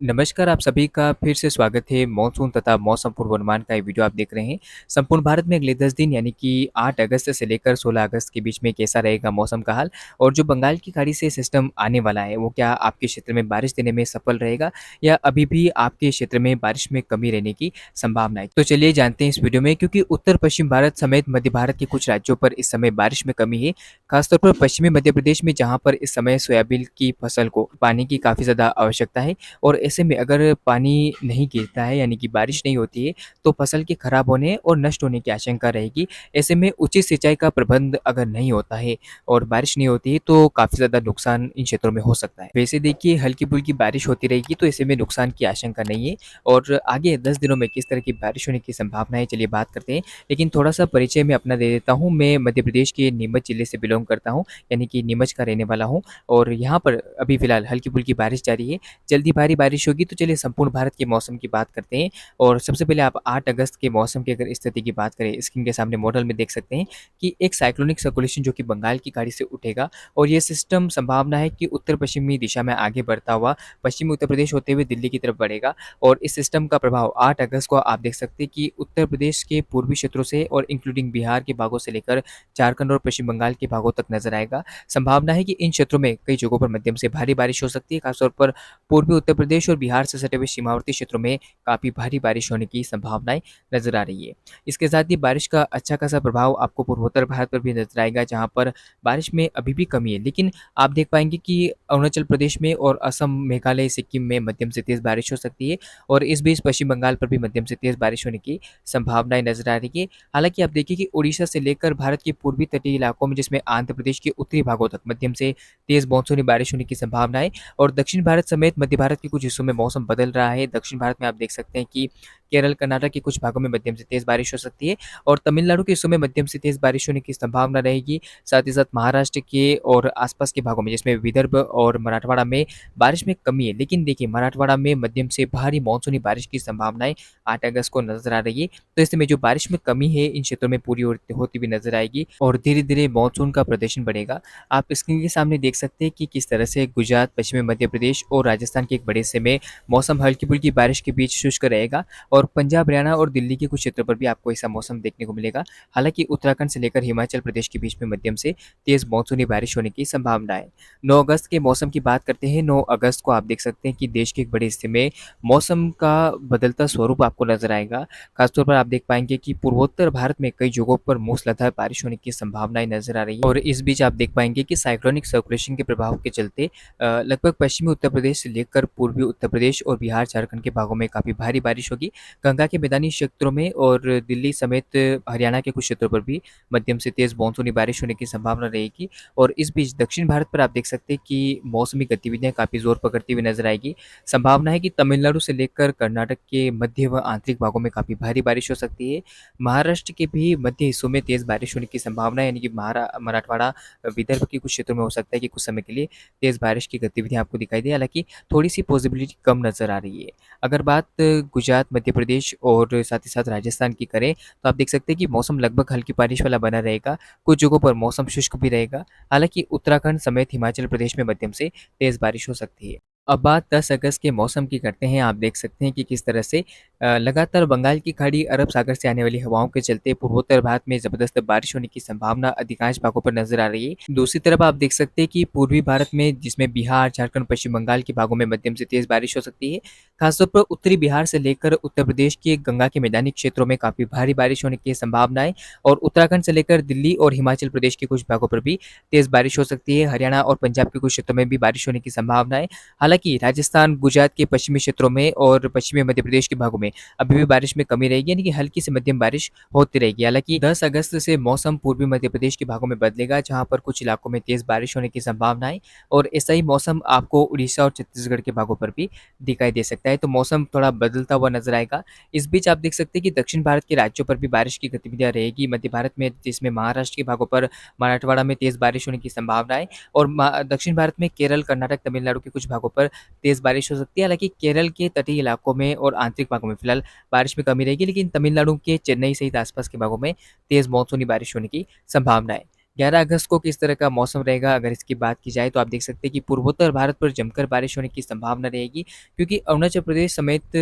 नमस्कार, आप सभी का फिर से स्वागत है। मानसून तथा मौसम पूर्वानुमान का ये वीडियो आप देख रहे हैं। संपूर्ण भारत में अगले 10 दिन यानी कि 8 अगस्त से लेकर 16 अगस्त के बीच में कैसा रहेगा मौसम का हाल और जो बंगाल की खाड़ी से सिस्टम आने वाला है, वो क्या आपके क्षेत्र में बारिश देने में सफल रहेगा या अभी भी आपके क्षेत्र में बारिश में कमी रहने की संभावना है? तो चलिए जानते हैं इस वीडियो में, क्योंकि उत्तर-पश्चिम भारत समेत मध्य भारत के कुछ राज्यों पर इस समय बारिश में कमी है। खासतौर पर पश्चिमी मध्य प्रदेश में, जहाँ पर इस समय सोयाबीन की फसल को पानी की काफ़ी ज़्यादा आवश्यकता है। और ऐसे में अगर पानी नहीं गिरता है यानी कि बारिश नहीं होती है, तो फसल के खराब होने और नष्ट होने की आशंका रहेगी। ऐसे में उचित सिंचाई का प्रबंध अगर नहीं होता है और बारिश नहीं होती है, तो काफ़ी ज़्यादा नुकसान इन क्षेत्रों में हो सकता है। वैसे देखिए, हल्की-फुल्की बारिश होती रहेगी, तो ऐसे में नुकसान की आशंका नहीं है। और आगे 10 दिनों में किस तरह की बारिश होने की संभावना है, चलिए बात करते हैं। लेकिन थोड़ा-सा परिचय मैं अपना दे देता हूँ। मैं मध्य प्रदेश के नीमच जिले से बिलॉन्ग करता हूँ, यानी कि नीमच का रहने वाला हूँ। और यहाँ पर अभी फ़िलहाल हल्की-फुल्की बारिश जारी है। जल्दी भारी बारिश होगी, तो चलिए संपूर्ण भारत के मौसम की बात करते हैं। और सबसे पहले आप 8 अगस्त के मौसम की अगर स्थिति की बात करें, स्क्रीन के सामने मॉडल में देख सकते हैं कि एक साइक्लोनिक सर्कुलेशन जो कि बंगाल की खाड़ी से उठेगा और ये सिस्टम संभावना है कि उत्तर पश्चिमी दिशा में आगे बढ़ता हुआ पश्चिमी उत्तर प्रदेश होते हुए दिल्ली की तरफ बढ़ेगा। और इस सिस्टम का प्रभाव 8 अगस्त को आप देख सकते हैं कि उत्तर प्रदेश के पूर्वी क्षेत्रों से और इंक्लूडिंग बिहार के भागों से लेकर झारखंड और पश्चिम बंगाल के भागों तक नजर आएगा। संभावना है कि इन क्षेत्रों में कई जगहों पर मध्यम से भारी बारिश हो सकती है। खासतौर पर पूर्वी उत्तर प्रदेश और बिहार से सटे हुए सीमावर्ती क्षेत्रों में काफ़ी भारी बारिश होने की संभावनाएं नजर आ रही है। इसके साथ ही बारिश का अच्छा खासा प्रभाव आपको पूर्वोत्तर भारत पर भी नजर आएगा, जहां पर बारिश में अभी भी कमी है। लेकिन आप देख पाएंगे कि अरुणाचल प्रदेश में और असम, मेघालय, सिक्किम में मध्यम से तेज़ बारिश हो सकती है। और इस बीच पश्चिम बंगाल पर भी मध्यम से तेज़ बारिश होने की संभावनाएं नजर आ रही है। हालांकि आप देखिए कि उड़ीसा से लेकर भारत के पूर्वी तटीय इलाकों में, जिसमें आंध्र प्रदेश के उत्तरी भागों तक मध्यम से तेज़ मानसूनी बारिश होने की संभावना है। और दक्षिण भारत समेत मध्य भारत के कुछ हिस्सों में मौसम बदल रहा है। दक्षिण भारत में आप देख सकते हैं कि केरल, कर्नाटक के कुछ भागों में मध्यम से तेज़ बारिश हो सकती है और तमिलनाडु के हिस्सों में मध्यम से तेज़ बारिश होने की संभावना रहेगी। साथ ही साथ महाराष्ट्र के और आसपास के भागों में, जिसमें विदर्भ और मराठवाड़ा में बारिश में कमी है। लेकिन देखिए, मराठवाड़ा में मध्यम से भारी मानसूनी बारिश की संभावनाएं 8 अगस्त को नजर आ रही है। तो ऐसे में जो बारिश में कमी है, इन क्षेत्रों में पूरी होती हुई नजर आएगी और धीरे धीरे मानसून का प्रदर्शन बढ़ेगा। आप स्क्रीन के सामने देख सकते हैं कि किस तरह से गुजरात, पश्चिमी मध्य प्रदेश और राजस्थान के एक बड़े हिस्से में मौसम हल्की-फुल्की बारिश के बीच शुष्क रहेगा। और पंजाब, हरियाणा और दिल्ली के कुछ क्षेत्रों पर भी आपको ऐसा मौसम देखने को मिलेगा। हालांकि उत्तराखंड से लेकर हिमाचल प्रदेश के बीच में मध्यम से तेज़ मानसूनी बारिश होने की संभावना है। 9 अगस्त के मौसम की बात करते हैं। 9 अगस्त को आप देख सकते हैं कि देश के एक बड़े हिस्से में मौसम का बदलता स्वरूप आपको नजर आएगा। खासतौर पर आप देख पाएंगे कि पूर्वोत्तर भारत में कई जगहों पर मूसलाधार बारिश होने की संभावनाएं नजर आ रही है। और इस बीच आप देख पाएंगे कि साइक्लोनिक सर्कुलेशन के प्रभाव के चलते लगभग पश्चिमी उत्तर प्रदेश से लेकर पूर्वी उत्तर प्रदेश और बिहार, झारखंड के भागों में काफ़ी भारी बारिश होगी। गंगा के मैदानी क्षेत्रों में और दिल्ली समेत हरियाणा के कुछ क्षेत्रों पर भी मध्यम से तेज़ मानसूनी बारिश होने की संभावना रहेगी। और इस बीच दक्षिण भारत पर आप देख सकते हैं कि मौसमी गतिविधियां काफ़ी जोर पकड़ती हुई नजर आएगी। संभावना है कि तमिलनाडु से लेकर कर्नाटक के मध्य व आंतरिक भागों में काफ़ी भारी बारिश हो सकती है। महाराष्ट्र के भी मध्य हिस्सों में तेज़ बारिश होने की संभावना है, यानी कि मराठवाड़ा, विदर्भ के कुछ क्षेत्रों में हो सकता है कि कुछ समय के लिए तेज़ बारिश की गतिविधियां आपको दिखाई दे। हालांकि थोड़ी सी पॉसिबिलिटी कम नज़र आ रही है। अगर बात गुजरात, मध्य प्रदेश और साथ ही साथ राजस्थान की करें, तो आप देख सकते हैं कि मौसम लगभग हल्की बारिश वाला बना रहेगा। कुछ जगहों पर मौसम शुष्क भी रहेगा। हालांकि उत्तराखंड समेत हिमाचल प्रदेश में मध्यम से तेज़ बारिश हो सकती है। अब बात 10 अगस्त के मौसम की करते हैं। आप देख सकते हैं कि किस तरह से लगातार बंगाल की खाड़ी, अरब सागर से आने वाली हवाओं के चलते पूर्वोत्तर भारत में ज़बरदस्त बारिश होने की संभावना अधिकांश भागों पर नजर आ रही है। दूसरी तरफ आप देख सकते हैं कि पूर्वी भारत में, जिसमें बिहार, झारखंड, पश्चिम बंगाल के भागों में मध्यम से तेज़ बारिश हो सकती है। खासतौर पर उत्तरी बिहार से लेकर उत्तर प्रदेश के गंगा के मैदानी क्षेत्रों में काफ़ी भारी बारिश होने की संभावना है। और उत्तराखंड से लेकर दिल्ली और हिमाचल प्रदेश के कुछ भागों पर भी तेज़ बारिश हो सकती है। हरियाणा और पंजाब के कुछ क्षेत्रों में भी बारिश होने की संभावना है। हालांकि राजस्थान, गुजरात के पश्चिमी क्षेत्रों में और पश्चिमी मध्य प्रदेश के भागों में अभी भी बारिश में कमी रहेगी, यानी कि हल्की से मध्यम बारिश होती रहेगी। हालांकि 10 अगस्त से मौसम पूर्वी मध्य प्रदेश के भागों में बदलेगा, जहां पर कुछ इलाकों में तेज़ बारिश होने की संभावना है। और ऐसा ही मौसम आपको उड़ीसा और छत्तीसगढ़ के भागों पर भी दिखाई दे सकता है। तो मौसम थोड़ा बदलता हुआ नजर आएगा। इस बीच आप देख सकते हैं कि दक्षिण भारत के राज्यों पर भी बारिश की गतिविधियां रहेगी। मध्य भारत में, जिसमें महाराष्ट्र के भागों पर, मराठवाड़ा में तेज़ बारिश होने की संभावना है। और दक्षिण भारत में केरल, कर्नाटक, तमिलनाडु के कुछ भागों पर तेज़ बारिश हो सकती है। हालांकि केरल के तटीय इलाकों में और आंतरिक भागों में फिलहाल बारिश में कमी रहेगी, लेकिन तमिलनाडु के चेन्नई सहित आसपास के भागों में तेज़ मानसूनी बारिश होने की संभावना है। 11 अगस्त को किस तरह का मौसम रहेगा अगर इसकी बात की जाए तो आप देख सकते हैं कि पूर्वोत्तर भारत पर जमकर बारिश होने की संभावना रहेगी, क्योंकि अरुणाचल प्रदेश समेत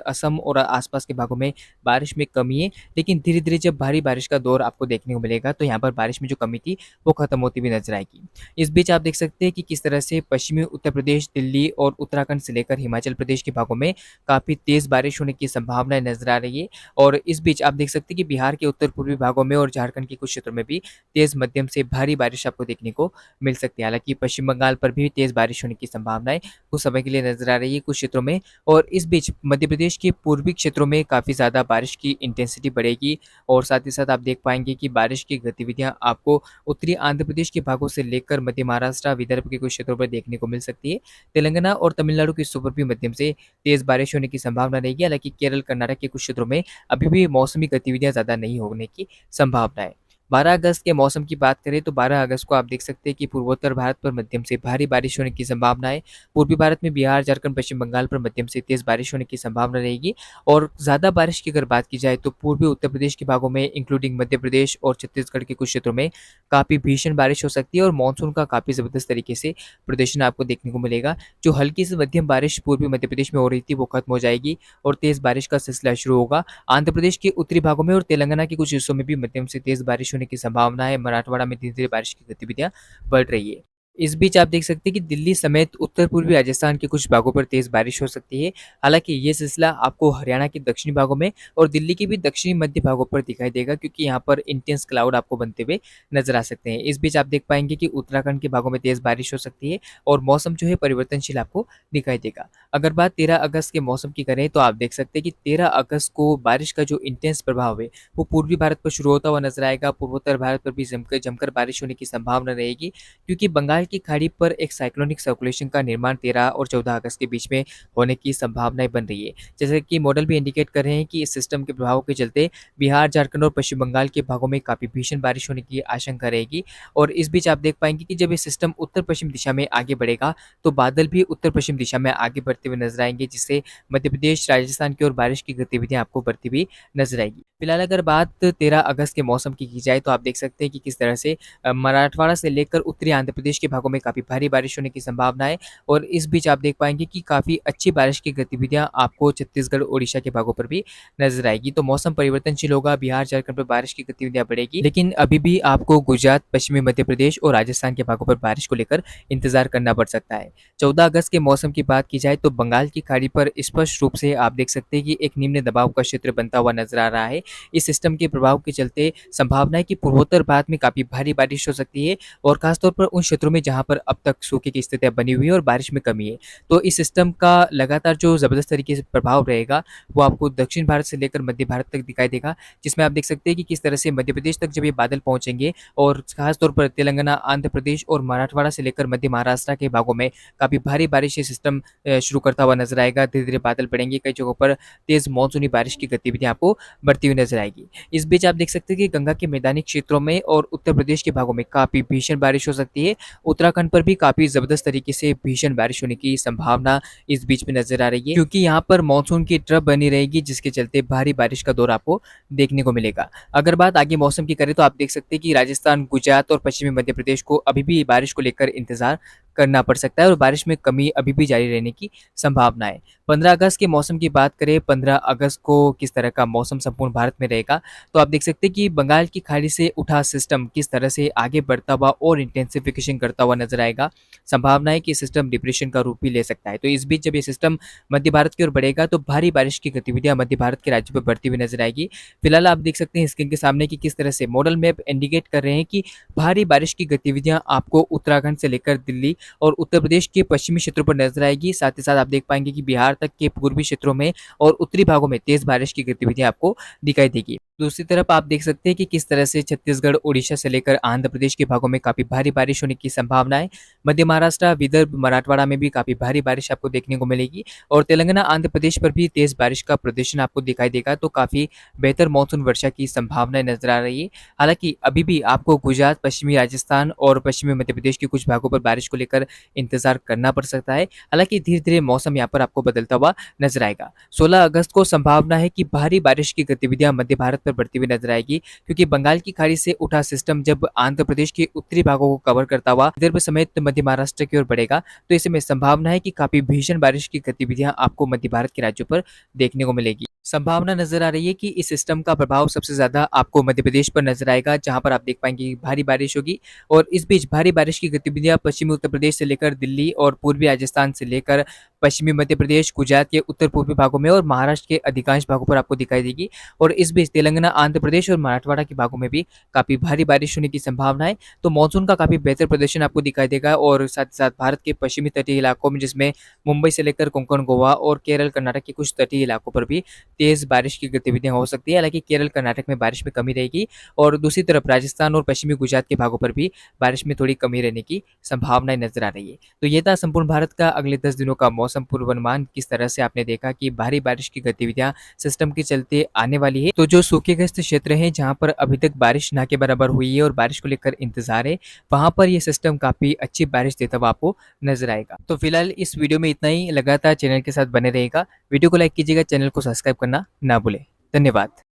असम और आसपास के भागों में बारिश में कमी है। लेकिन धीरे-धीरे जब भारी बारिश का दौर आपको देखने को मिलेगा तो यहाँ पर बारिश में जो कमी थी वो खत्म होती हुई नजर आएगी। इस बीच आप देख सकते हैं कि किस तरह से पश्चिमी उत्तर प्रदेश, दिल्ली और उत्तराखंड से लेकर हिमाचल प्रदेश के भागों में काफ़ी तेज़ बारिश होने की संभावनाएँ नजर आ रही है। और इस बीच आप देख सकते हैं कि बिहार के उत्तर-पूर्वी भागों में और झारखंड के कुछ क्षेत्रों में भी तेज़ मध्यम से भारी बारिश आपको देखने को मिल सकती है। हालाँकि पश्चिम बंगाल पर भी तेज़ बारिश होने की संभावनाएँ कुछ समय के लिए नज़र आ रही है कुछ क्षेत्रों में। और इस बीच मध्य प्रदेश के पूर्वी क्षेत्रों में काफ़ी ज़्यादा बारिश की इंटेंसिटी बढ़ेगी और साथ ही साथ आप देख पाएँगे कि बारिश की गतिविधियाँ आपको उत्तरी आंध्र प्रदेश के भागों से लेकर मध्य महाराष्ट्र, विदर्भ के कुछ क्षेत्रों पर देखने को मिल सकती है। तेलंगाना और तमिलनाडु के हिस्सों पर भी मध्यम से तेज़ बारिश होने की संभावना रहेगी। हालाँकि केरल, कर्नाटक के कुछ क्षेत्रों में अभी भी मौसमी गतिविधियाँ ज़्यादा नहीं होने की संभावना है। 12 अगस्त के मौसम की बात करें तो 12 अगस्त को आप देख सकते हैं कि पूर्वोत्तर भारत पर मध्यम से भारी बारिश होने की संभावना है। पूर्वी भारत में बिहार, झारखंड, पश्चिम बंगाल पर मध्यम से तेज़ बारिश होने की संभावना रहेगी। और ज़्यादा बारिश की अगर बात की जाए तो पूर्वी उत्तर प्रदेश के भागों में इंक्लूडिंग मध्य प्रदेश और छत्तीसगढ़ के कुछ क्षेत्रों में काफ़ी भीषण बारिश हो सकती है और मानसून का काफ़ी ज़बरदस्त तरीके से प्रदर्शन आपको देखने को मिलेगा। जो हल्की से मध्यम बारिश पूर्वी मध्य प्रदेश में हो रही थी वो खत्म हो जाएगी और तेज़ बारिश का सिलसिला शुरू होगा। आंध्र प्रदेश के उत्तरी भागों में और तेलंगाना के कुछ हिस्सों में भी मध्यम से तेज़ बारिश होने की संभावना है। मराठवाड़ा में धीरे-धीरे बारिश की गतिविधियाँ बढ़ रही है। इस बीच आप देख सकते हैं कि दिल्ली समेत उत्तर-पूर्वी राजस्थान के कुछ भागों पर तेज़ बारिश हो सकती है। हालाँकि ये सिलसिला आपको हरियाणा के दक्षिणी भागों में और दिल्ली के भी दक्षिणी मध्य भागों पर दिखाई देगा, क्योंकि यहाँ पर इंटेंस क्लाउड आपको बनते हुए नज़र आ सकते हैं। इस बीच आप देख पाएँगे कि उत्तराखंड के भागों में तेज़ बारिश हो सकती है और मौसम जो है परिवर्तनशील आपको दिखाई देगा। अगर बात 13 अगस्त के मौसम की करें तो आप देख सकते हैं कि 13 अगस्त को बारिश का जो इंटेंस प्रभाव है वो पूर्वी भारत पर शुरू होता हुआ नजर आएगा। पूर्वोत्तर भारत पर भी जमकर जमकर बारिश होने की संभावना रहेगी, क्योंकि बंगाल की खाड़ी पर एक साइक्लोनिक सर्कुलेशन का निर्माण 13 और 14 अगस्त के बीच में होने की संभावनाएं बन रही है। जैसे कि मॉडल भी इंडिकेट कर रहे हैं कि इस सिस्टम के प्रभाव के चलते बिहार, झारखंड और पश्चिम बंगाल के भागों में काफ़ी भीषण बारिश होने की आशंका रहेगी। और इस बीच आप देख पाएंगे कि जब ये सिस्टम उत्तर पश्चिम दिशा में आगे बढ़ेगा तो बादल भी उत्तर पश्चिम दिशा में आगे बढ़ते हुए नजर आएंगे, जिससे मध्य प्रदेश, राजस्थान की ओर बारिश की गतिविधियां आपको बढ़ती हुई नजर आएगी। फिलहाल अगर बात 13 अगस्त के मौसम की जाए तो आप देख सकते हैं कि किस तरह से मराठवाड़ा से लेकर उत्तरी आंध्र प्रदेश के भागों में काफ़ी भारी बारिश होने की संभावना है। और इस बीच आप देख पाएंगे कि काफ़ी अच्छी बारिश की गतिविधियां आपको छत्तीसगढ़, ओडिशा के भागों पर भी नजर आएगी। तो मौसम परिवर्तनशील होगा, बिहार, झारखंड पर बारिश की गतिविधियां बढ़ेगी, लेकिन अभी भी आपको गुजरात, पश्चिमी मध्य प्रदेश और राजस्थान के भागों पर बारिश को लेकर इंतजार करना पड़ सकता है। 14 अगस्त के मौसम की बात की जाए तो बंगाल की खाड़ी पर स्पष्ट रूप से आप देख सकते हैं कि एक निम्न दबाव का क्षेत्र बनता हुआ नजर आ रहा है। इस सिस्टम के प्रभाव के चलते संभावना है कि पूर्वोत्तर भारत में काफ़ी भारी बारिश हो सकती है और खासतौर पर उन क्षेत्रों में जहां पर अब तक सूखे की स्थितियां बनी हुई है और बारिश में कमी है। तो इस सिस्टम का लगातार जो ज़बरदस्त तरीके से प्रभाव रहेगा वो आपको दक्षिण भारत से लेकर मध्य भारत तक दिखाई देगा, जिसमें आप देख सकते हैं कि किस तरह से मध्य प्रदेश तक जब ये बादल पहुंचेंगे और खासतौर पर तेलंगाना, आंध्र प्रदेश और मराठवाड़ा से लेकर मध्य महाराष्ट्र के भागों में काफ़ी भारी बारिश ये सिस्टम शुरू करता हुआ नजर आएगा। धीरे धीरे बादल पड़ेंगे, कई जगहों पर तेज़ मानसूनी बारिश की गतिविधियां आपको बढ़ती हुई नजर आएगी। इस बीच आप देख सकते हैं कि गंगा के मैदानी क्षेत्रों में और उत्तर प्रदेश के भागों में काफ़ी भीषण बारिश हो सकती है। उत्तराखंड पर भी काफ़ी ज़बरदस्त तरीके से भीषण बारिश होने की संभावना इस बीच में नजर आ रही है, क्योंकि यहाँ पर मानसून की ट्रफ बनी रहेगी, जिसके चलते भारी बारिश का दौर आपको देखने को मिलेगा। अगर बात आगे मौसम की करें तो आप देख सकते हैं कि राजस्थान, गुजरात और पश्चिमी मध्य प्रदेश को अभी भी बारिश को लेकर इंतजार करना पड़ सकता है और बारिश में कमी अभी भी जारी रहने की संभावना है। 15 अगस्त के मौसम की बात करें, 15 अगस्त को किस तरह का मौसम संपूर्ण भारत में रहेगा तो आप देख सकते हैं कि बंगाल की खाड़ी से उठा सिस्टम किस तरह से आगे बढ़ता हुआ और इंटेंसिफिकेशन करता हुआ नजर आएगा। संभावना है कि सिस्टम डिप्रेशन का रूप भी ले सकता है। तो इस बीच जब ये सिस्टम मध्य भारत की ओर बढ़ेगा तो भारी बारिश की गतिविधियां मध्य भारत के राज्यों पर बढ़ती हुई नजर आएगी। फिलहाल आप देख सकते हैं स्क्रीन के सामने कि किस तरह से मॉडल मैप इंडिकेट कर रहे हैं कि भारी बारिश की गतिविधियां आपको उत्तराखंड से लेकर दिल्ली और उत्तर प्रदेश के पश्चिमी क्षेत्रों पर नजर आएगी। साथ ही साथ आप देख पाएंगे कि बिहार तक के पूर्वी क्षेत्रों में और उत्तरी भागों में तेज बारिश की गतिविधियां आपको दिखाई देगी। दूसरी तरफ आप देख सकते हैं कि किस तरह से छत्तीसगढ़, ओडिशा से लेकर आंध्र प्रदेश के भागों में काफी भारी बारिश होने की संभावना है। मध्य महाराष्ट्र, विदर्भ, मराठवाड़ा में भी काफी भारी बारिश आपको देखने को मिलेगी और तेलंगाना, आंध्र प्रदेश पर भी तेज बारिश का प्रदर्शन आपको दिखाई देगा। तो काफी बेहतर मानसून वर्षा की संभावनाएं नजर आ रही है। हालांकि अभी भी आपको गुजरात, पश्चिमी राजस्थान और पश्चिमी मध्य प्रदेश के कुछ भागों पर बारिश को लेकर इंतजार करना पड़ सकता है। हालांकि धीरे धीरे मौसम यहाँ पर आपको बदलता हुआ नजर आएगा। 16 अगस्त को संभावना है कि भारी बारिश की गतिविधियां मध्य भारत पर निरंतर बढ़ती हुई नजर आएगी, क्योंकि बंगाल की खाड़ी से उठा सिस्टम जब आंध्र प्रदेश के उत्तरी भागों को कवर करता हुआ विदर्भ समेत मध्य महाराष्ट्र की ओर बढ़ेगा, तो ऐसे में संभावना है कि काफी भीषण बारिश की गतिविधियां आपको मध्य भारत के राज्यों पर देखने को मिलेगी। संभावना नजर आ रही है कि इस सिस्टम का प्रभाव सबसे ज्यादा आपको मध्य प्रदेश पर नजर आएगा, जहां पर आप देख पाएंगे कि भारी बारिश होगी। और इस बीच भारी बारिश की गतिविधियां पश्चिमी उत्तर प्रदेश से लेकर दिल्ली और पूर्वी राजस्थान से लेकर पश्चिमी मध्य प्रदेश, गुजरात के उत्तर पूर्वी भागों में और महाराष्ट्र के अधिकांश भागों पर आपको दिखाई देगी। और इस बीच तेलंगाना, आंध्र प्रदेश और मराठवाड़ा के भागों में भी काफी भारी बारिश होने की संभावना है। तो मानसून का काफी बेहतर प्रदर्शन आपको दिखाई देगा। और साथ ही साथ भारत के पश्चिमी तटीय इलाकों में, जिसमें मुंबई से लेकर कोंकण, गोवा और केरल, कर्नाटक के कुछ तटीय इलाकों पर भी तेज बारिश की गतिविधियां हो सकती है। हालांकि केरल, कर्नाटक में बारिश में कमी रहेगी और दूसरी तरफ राजस्थान और पश्चिमी गुजरात के भागों पर भी बारिश में थोड़ी कमी रहने की संभावनाएं नजर आ रही है। तो ये था संपूर्ण भारत का अगले 10 दिनों का मौसम पूर्वानुमान। किस तरह से आपने देखा कि भारी बारिश की गतिविधियां सिस्टम के चलते आने वाली है। तो जो सूखेग्रस्त क्षेत्र हैं, जहां पर अभी तक बारिश ना के बराबर हुई है और बारिश को लेकर इंतजार है, वहां पर यह सिस्टम काफी अच्छी बारिश देता हुआ आपको नजर आएगा। तो फिलहाल इस वीडियो में इतना ही। लगातार चैनल के साथ बने रहेगा। वीडियो को लाइक कीजिएगा, चैनल को सब्सक्राइब करना ना भूलें। धन्यवाद।